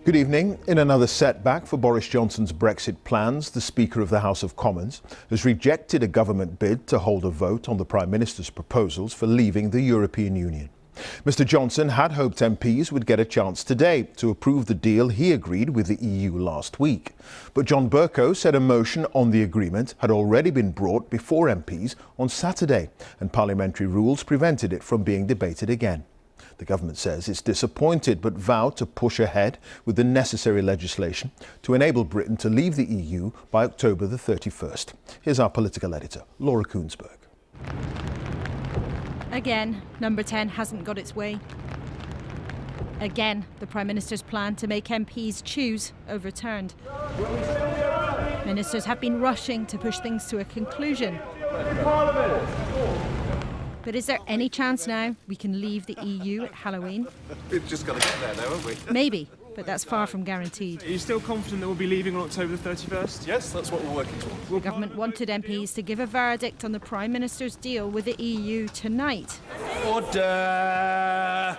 Good evening. In another setback for Boris Johnson's Brexit plans, the Speaker of the House of Commons has rejected a government bid to hold a vote on the Prime Minister's proposals for leaving the European Union. Mr Johnson had hoped MPs would get a chance today to approve the deal he agreed with the EU last week. But John Bercow said a motion on the agreement had already been brought before MPs on Saturday, and parliamentary rules prevented it from being debated again. The government says it's disappointed but vowed to push ahead with the necessary legislation to enable Britain to leave the EU by October the 31st. Here's our political editor, Laura Kuenssberg. Again, number 10 hasn't got its way. Again, the Prime Minister's plan to make MPs choose overturned. Ministers have been rushing to push things to a conclusion. But is there any chance now we can leave the EU at Halloween? We've just got to get there though, haven't we? Maybe, but that's far from guaranteed. Are you still confident that we'll be leaving on October the 31st? Yes, that's what we're working towards. The government wanted MPs to give a verdict on the Prime Minister's deal with the EU tonight. Order!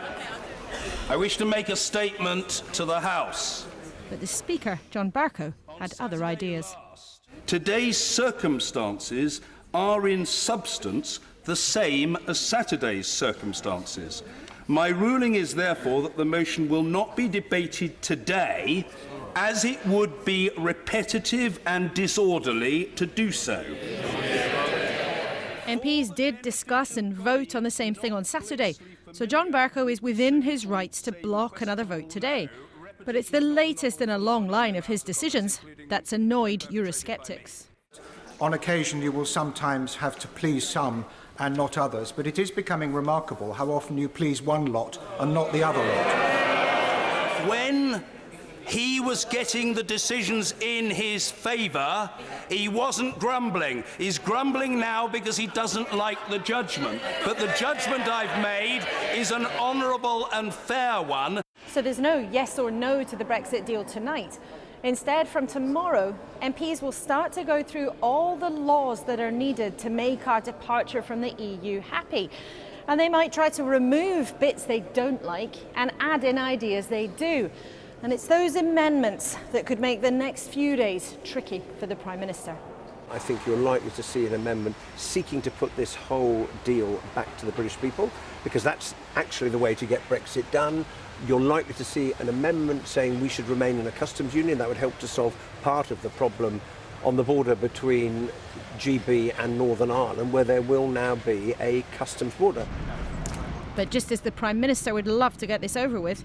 I wish to make a statement to the House. But the Speaker, John Bercow, had other ideas. Today's circumstances are in substance the same as Saturday's circumstances. My ruling is therefore that the motion will not be debated today, as it would be repetitive and disorderly to do so. MPs did discuss and vote on the same thing on Saturday, so John Bercow is within his rights to block another vote today. But it's the latest in a long line of his decisions that's annoyed Eurosceptics. On occasion, you will sometimes have to please some and not others, but it is becoming remarkable how often you please one lot and not the other lot. When he was getting the decisions in his favour, he wasn't grumbling. He's grumbling now because he doesn't like the judgment. But the judgment I've made is an honourable and fair one. So there's no yes or no to the Brexit deal tonight. Instead, from tomorrow, MPs will start to go through all the laws that are needed to make our departure from the EU happy. And they might try to remove bits they don't like and add in ideas they do. And it's those amendments that could make the next few days tricky for the Prime Minister. I think you're likely to see an amendment seeking to put this whole deal back to the British people, because that's actually the way to get Brexit done. You're likely to see an amendment saying we should remain in a customs union. That would help to solve part of the problem on the border between GB and Northern Ireland, where there will now be a customs border. But just as the Prime Minister would love to get this over with,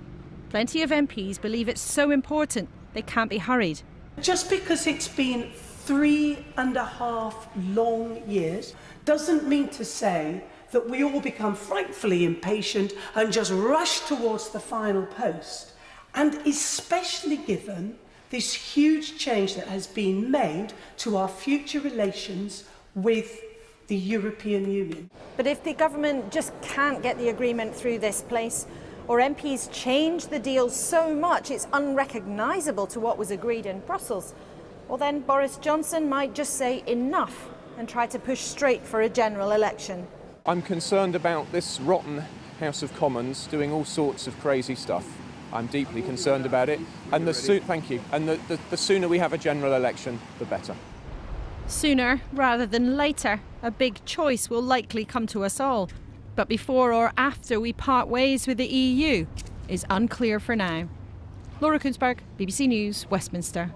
plenty of MPs believe it's so important they can't be hurried. Just because it's been 3.5 long years doesn't mean to say that we all become frightfully impatient and just rush towards the final post. And especially given this huge change that has been made to our future relations with the European Union. But if the government just can't get the agreement through this place, or MPs change the deal so much it's unrecognisable to what was agreed in Brussels, well then Boris Johnson might just say enough and try to push straight for a general election. I'm concerned about this rotten House of Commons doing all sorts of crazy stuff. I'm deeply concerned about it, and the sooner we have a general election, the better. Sooner rather than later, a big choice will likely come to us all. But before or after we part ways with the EU is unclear for now. Laura Kuenssberg, BBC News, Westminster.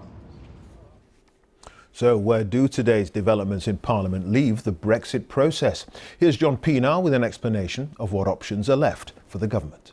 So where do today's developments in Parliament leave the Brexit process? Here's John Pienaar with an explanation of what options are left for the government.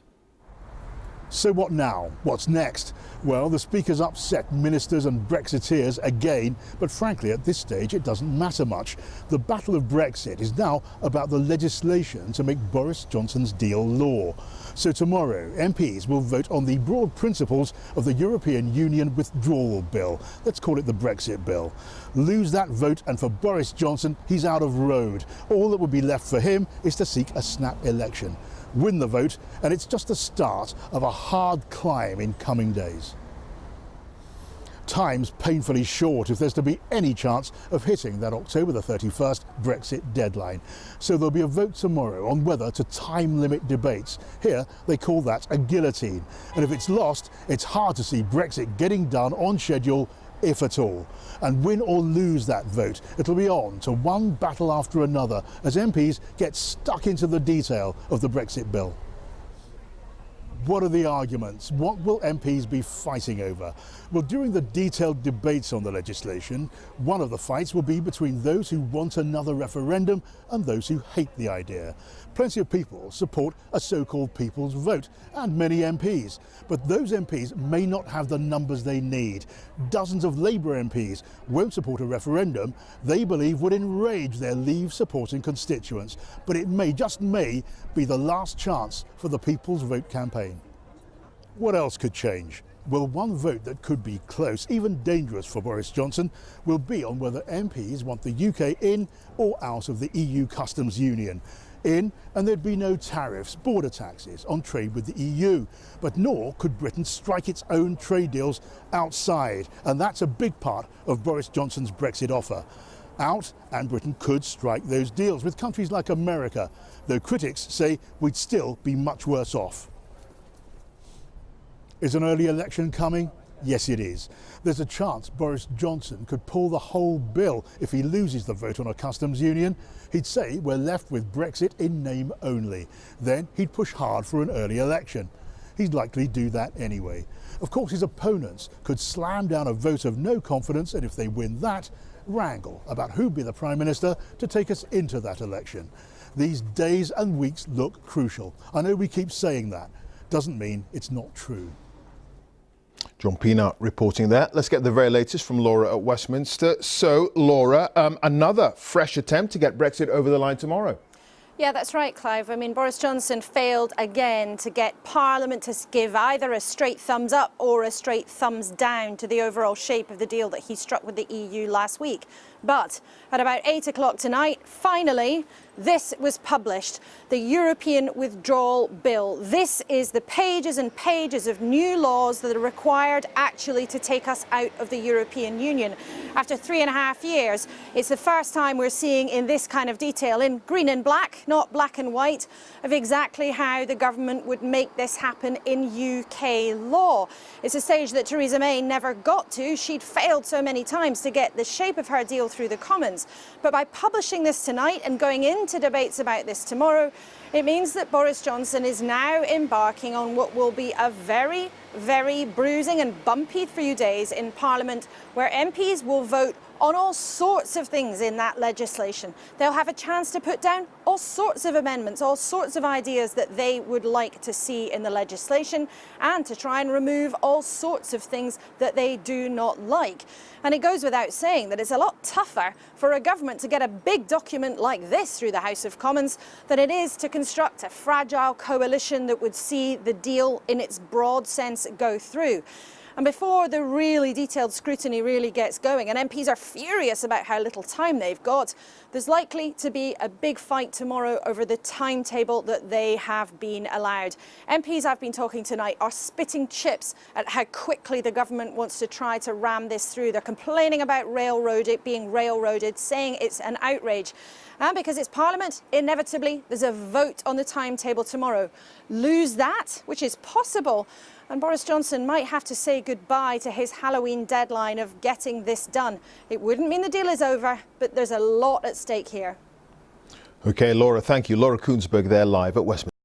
So what now? What's next? Well, the Speaker's upset ministers and Brexiteers again, but frankly at this stage it doesn't matter much. The battle of Brexit is now about the legislation to make Boris Johnson's deal law. So tomorrow MPs will vote on the broad principles of the European Union withdrawal bill. Let's call it the Brexit bill. Lose that vote and for Boris Johnson he's out of road. All that would be left for him is to seek a snap election. Win the vote, and it's just the start of a hard climb in coming days. Time's painfully short if there's to be any chance of hitting that October the 31st Brexit deadline. So there'll be a vote tomorrow on whether to time limit debates. Here they call that a guillotine. And if it's lost, it's hard to see Brexit getting done on schedule, if at all. And win or lose that vote, it'll be on to one battle after another as MPs get stuck into the detail of the Brexit bill. What are the arguments? What will MPs be fighting over? Well, during the detailed debates on the legislation, one of the fights will be between those who want another referendum and those who hate the idea. Plenty of people support a so-called people's vote, and many MPs. But those MPs may not have the numbers they need. Dozens of Labour MPs won't support a referendum they believe would enrage their Leave-supporting constituents. But it may, just may, be the last chance for the People's Vote campaign. What else could change? Well, one vote that could be close, even dangerous for Boris Johnson, will be on whether MPs want the UK in or out of the EU customs union. In, and there'd be no tariffs, border taxes on trade with the EU. But nor could Britain strike its own trade deals outside. And that's a big part of Boris Johnson's Brexit offer. Out, and Britain could strike those deals with countries like America, though critics say we'd still be much worse off. Is an early election coming? Yes, it is. There's a chance Boris Johnson could pull the whole bill if he loses the vote on a customs union. He'd say we're left with Brexit in name only. Then he'd push hard for an early election. He'd likely do that anyway. Of course, his opponents could slam down a vote of no confidence, and if they win that, wrangle about who'd be the Prime Minister to take us into that election. These days and weeks look crucial. I know we keep saying that. Doesn't mean it's not true. John Pienaar reporting there. Let's get the very latest from Laura at Westminster. So, Laura, another fresh attempt to get Brexit over the line tomorrow. Yeah, that's right, Clive. I mean, Boris Johnson failed again to get Parliament to give either a straight thumbs up or a straight thumbs down to the overall shape of the deal that he struck with the EU last week. But at about 8 o'clock tonight, finally, this was published, the European Withdrawal Bill. This is the pages and pages of new laws that are required actually to take us out of the European Union. After 3.5 years, it's the first time we're seeing in this kind of detail, in green and black, not black and white, of exactly how the government would make this happen in UK law. It's a stage that Theresa May never got to. She'd failed so many times to get the shape of her deal through the Commons. But by publishing this tonight and going into debates about this tomorrow, it means that Boris Johnson is now embarking on what will be a very, very bruising and bumpy few days in Parliament, where MPs will vote on all sorts of things in that legislation. They'll have a chance to put down all sorts of amendments, all sorts of ideas that they would like to see in the legislation, and to try and remove all sorts of things that they do not like. And it goes without saying that it's a lot tougher for a government to get a big document like this through the House of Commons than it is to construct a fragile coalition that would see the deal in its broad sense go through. And before the really detailed scrutiny really gets going, and MPs are furious about how little time they've got, there's likely to be a big fight tomorrow over the timetable that they have been allowed. MPs I've been talking tonight are spitting chips at how quickly the government wants to try to ram this through. They're complaining about it being railroaded, saying it's an outrage. And because it's Parliament, inevitably, there's a vote on the timetable tomorrow. Lose that, which is possible, and Boris Johnson might have to say goodbye to his Halloween deadline of getting this done. It wouldn't mean the deal is over, but there's a lot at stake here. OK, Laura, thank you. Laura Kuenssberg there live at Westminster.